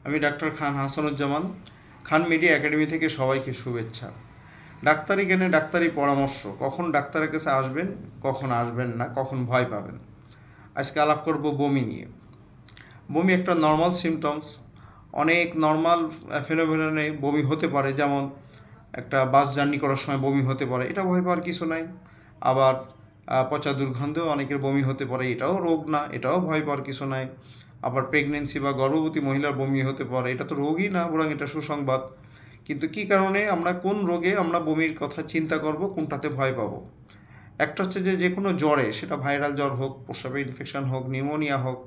আমি ডাক্তার খান হাসানুজ্জামান, খান media academy থেকে সবাইকে শুভেচ্ছা। ডাক্তারি জ্ঞানে ডাক্তারি পরামর্শ, কখন ডাক্তারের কাছে আসবেন, কখন আসবেন না, কখন ভয় পাবেন। আজকে আলাপ করব বমি নিয়ে। বমি একটা নর্মাল সিমটমস, অনেক নর্মাল ফেনোমেননে বমি হতে পারে, যেমন একটা বাস জার্নি করার সময় বমি হতে পারে, এটা ভয় পাওয়ার কিছু নাই। আবার পচা দুর্গন্ধেও অনেকের বমি হতে পারে, এটাও রোগ না, এটাও ভয় পাওয়ার কিছু নাই। আবার প্রেগনেন্সি বা গর্ভবতী মহিলার বমি হতে পারে, এটা তো রোগই না, বরং এটা সুসংবাদ। কিন্তু কি কারণে আমরা কোন রোগে আমরা বমির কথা চিন্তা করব, কোনটাতে ভয় পাবো? একটা হচ্ছে যে কোনো জ্বরে, সেটা ভাইরাল জ্বর হোক, প্রস্রাবের ইনফেকশন হোক, নিউমোনিয়া হোক,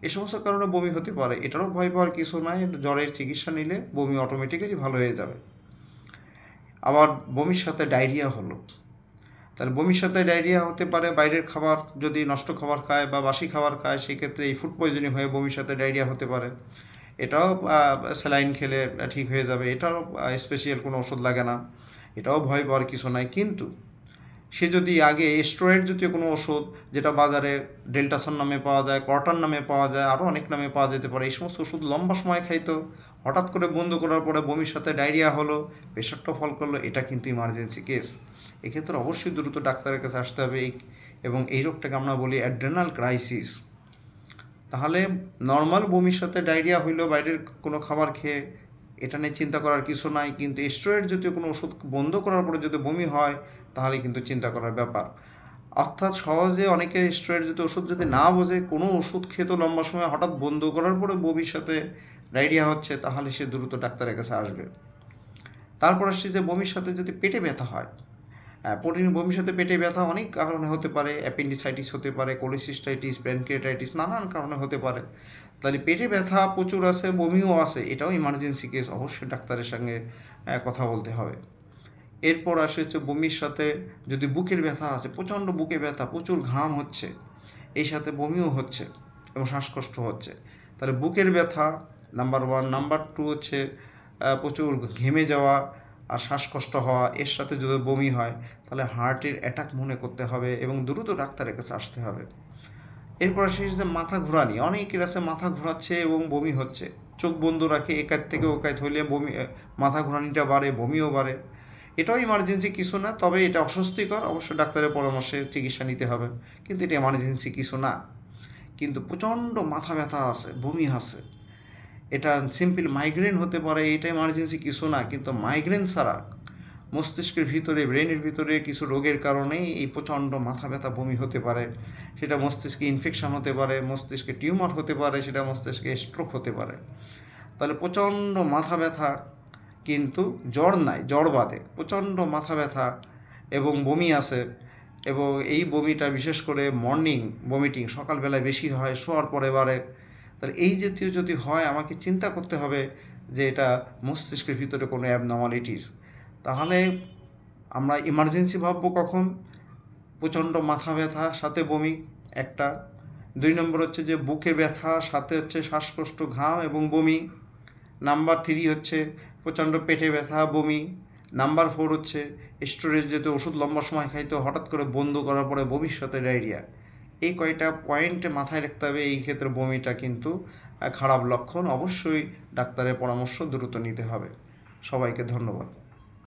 এই সমস্ত কারণে বমি হতে পারে, এটারও ভয় পাওয়ার কিছু নাই। জ্বরের চিকিৎসা নিলে বমি অটোমেটিক্যালি ভালো হয়ে যাবে। আবার বমির সাথে ডায়রিয়া হলো, তাহলে বমির সাথে ডায়রিয়া হতে পারে বাইরের খাবার, যদি নষ্ট খাবার খায় বা বাসি খাবার খায়, সেক্ষেত্রে এই ফুড পয়জনিং হয়ে বমির সাথে ডায়রিয়া হতে পারে। এটাও স্যালাইন খেলে ঠিক হয়ে যাবে, এটাও স্পেশাল কোনো ওষুধ লাগে না, এটাও ভয় পাওয়ার কিছু নাই। কিন্তু সে যদি আগে স্টেরয়েড জাতীয় কোনো ওষুধ, যেটা বাজারে ডেল্টাসন নামে পাওয়া যায়, কর্টান নামে পাওয়া যায়, আরও অনেক নামে পাওয়া যেতে পারে, এই সমস্ত ওষুধ লম্বা সময় খাইতো, হঠাৎ করে বন্ধ করার পরে বমির সাথে ডায়রিয়া হলো, প্রেশারটা ফল করলো, এটা কিন্তু ইমার্জেন্সি কেস। এক্ষেত্রে অবশ্যই দ্রুত ডাক্তারের কাছে আসতে হবে। এবং এই রোগটাকে আমরা বলি অ্যাড্রেনাল ক্রাইসিস। তাহলে নর্মাল বমির সাথে ডায়রিয়া হইলেও বাইরের কোনো খাবার খেয়ে এটা নিয়ে চিন্তা করার কিছু নাই। কিন্তু স্টেরয়েড জাতীয় কোনো ওষুধ বন্ধ করার পরে যদি বমি হয়, তাহলে কিন্তু চিন্তা করার ব্যাপার। অর্থাৎ সহজে অনেকের স্টেরয়েড জাতীয় ওষুধ যদি না বোঝে, কোনো ওষুধ খেতো লম্বা সময়, হঠাৎ বন্ধ করার পরে বমির সাথে ডায়রিয়া হচ্ছে, তাহলে সে দ্রুত ডাক্তারের কাছে আসবে। তারপর আসছে যে বমির সাথে যদি পেটে ব্যথা হয়, বমির সাথে পেটে ব্যথা অনেক কারণে হতে পারে, অ্যাপেন্ডিসাইটিস হতে পারে, কোলিসিস্টাইটিস, প্যানক্রিয়াটাইটিস, নানান কারণে হতে পারে। তাহলে পেটে ব্যথা প্রচুর আছে, বমিও আছে, এটাও ইমার্জেন্সি কেস, অবশ্যই ডাক্তারের সঙ্গে কথা বলতে হবে। এরপর আসে হচ্ছে বমির সাথে যদি বুকের ব্যথা আছে, প্রচণ্ড বুকে ব্যথা, প্রচুর ঘাম হচ্ছে, এই সাথে বমিও হচ্ছে এবং শ্বাসকষ্ট হচ্ছে, তাহলে বুকের ব্যথা নাম্বার 1। নাম্বার 2 হচ্ছে প্রচুর ঘেমে যাওয়া আর শ্বাসকষ্ট হওয়া, এর সাথে যদি বমি হয়, তাহলে হার্টের অ্যাটাক মনে করতে হবে এবং দ্রুত ডাক্তারের কাছে আসতে হবে। এরপর আসে যে মাথা ঘোরানি, অনেকের আছে মাথা ঘোরাচ্ছে এবং বমি হচ্ছে, চোখ বন্ধ রাখে একাত থেকে ওকাত হইলে বমি, মাথা ঘোরানিটা বাড়ে, বমিও বাড়ে। এটাও ইমার্জেন্সি কিছু না, তবে এটা অস্বস্তিকর, অবশ্যই ডাক্তারের পরামর্শে চিকিৎসা নিতে হবে, কিন্তু এটা ইমার্জেন্সি কিছু না। কিন্তু প্রচণ্ড মাথা ব্যথা আছে, বমি আছে, এটা সিম্পল মাইগ্রেন হতে পারে, এটা ইমার্জেন্সি কিছু না। কিন্তু মাইগ্রেন ছাড়া মস্তিষ্কের ভিতরে, ব্রেনের ভিতরে কিছু রোগের কারণে এই প্রচণ্ড মাথা ব্যথা বমি হতে পারে। সেটা মস্তিষ্কে ইনফেকশন হতে পারে, মস্তিষ্কে টিউমার হতে পারে, সেটা মস্তিষ্কে স্ট্রোক হতে পারে। তাহলে প্রচণ্ড মাথা ব্যথা কিন্তু জ্বর নাই, জ্বর বাদে প্রচণ্ড মাথা ব্যথা এবং বমি আছে, এবং এই বমিটা বিশেষ করে মর্নিং ভমিটিং, সকালবেলায় বেশি হয়, শোয়ার পরে বাড়ে। তাহলে এই জাতীয় যদি হয়, আমাকে চিন্তা করতে হবে যে এটা মস্তিষ্কের ভিতরে কোনো অ্যাবনর্মালিটিস। তাহলে আমরা ইমার্জেন্সি ভাববো কখন? প্রচণ্ড মাথা ব্যথা সাথে বমি একটা। 2 নম্বর হচ্ছে যে বুকে ব্যথা সাথে হচ্ছে শ্বাসকষ্ট, ঘাম এবং বমি। নাম্বার 3 হচ্ছে প্রচণ্ড পেটে ব্যথা, বমি। নাম্বার 4 হচ্ছে স্টোরেজ যেতে ওষুধ লম্বা সময় খাইতে, হঠাৎ করে বন্ধ করার পরে বমির সাথে ডায়রিয়া। এই কয়টা পয়েন্টে মাথায় রাখতে হবে। এই ক্ষেত্রে বমিটা কিন্তু খারাপ লক্ষণ, অবশ্যই ডাক্তারের পরামর্শ দ্রুত নিতে হবে। সবাইকে ধন্যবাদ।